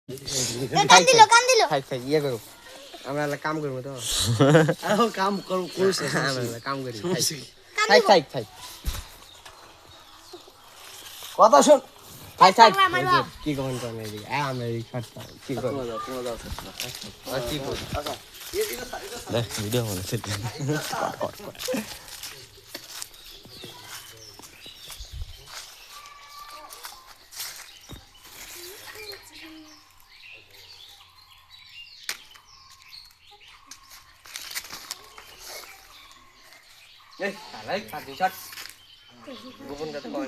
কান দিল থাক ইয়ে করো আমরা কাম করবো তো কাম করছ আমরা কাম করি কান থাক কথা শুন থাক কি কখন করেন এদিকে আমরা এই শর্টটা কি করব কি করব দেখ ভিডিও হলো সেটা এই আলাই কাটি শট গোপন কথা কই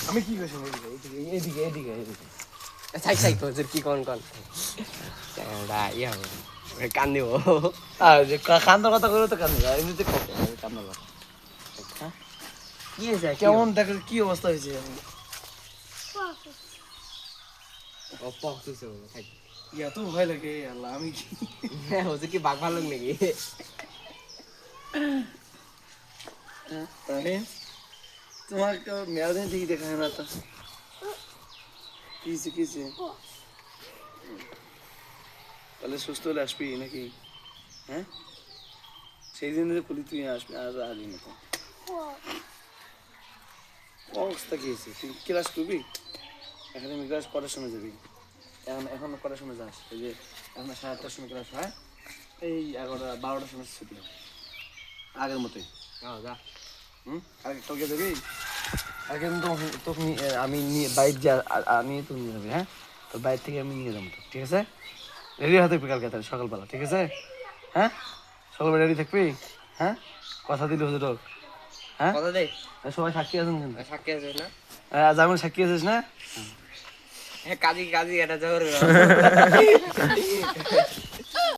আমি কি কইছি এদিকে থাক তোর কি কোন দা ইয়া কান দিব আর যে কান্দার কথা কইলো তো কান্দা এমনিতে কান্দার কথা কি হইছে কেমন দেখ কি অবস্থা হয়েছে ও পকতেছে থাক ইয়া তো ভয় লাগে আল্লাহ আমি কি হ্যাঁ হচ্ছে কি বাঘ ভালো নাকি তাহলে তোমার মেলা দিন ঠিক দেখা হয় না তো কিসে তাহলে সুস্থ হলে আসবি নাকি হ্যাঁ সেই দিন বলি তুই আসবি আর আসবি না তো অবস্থা কি হয়েছে তুই ক্লাস করবি একাডেমিক ক্লাস কটার সময় যাবি এখন কটার সময় যাস এই যে এখন 8:30টার সময় ক্লাস হয় এই 11টা 12টার সময় ছুটি হয় আগের মতোই যা আগে কালকে যাবি আগে তখন আমি নিয়ে বাইক যা আমি তুমি নিয়ে যাবি হ্যাঁ তো বাইক থেকে আমি নিয়ে যাবো তো ঠিক আছে রেডি হতে থাকবি কালকে তাহলে সকালবেলা ঠিক আছে হ্যাঁ সকালবেলা রেডি থাকবি হ্যাঁ কথা দিলি হুজুর হ্যাঁ কথা দে সবাই সাক্ষী আছেন কিন্তু সাক্ষী আছে না আজ আমার সাক্ষী আছিস না হ্যাঁ কাজী এটা জোর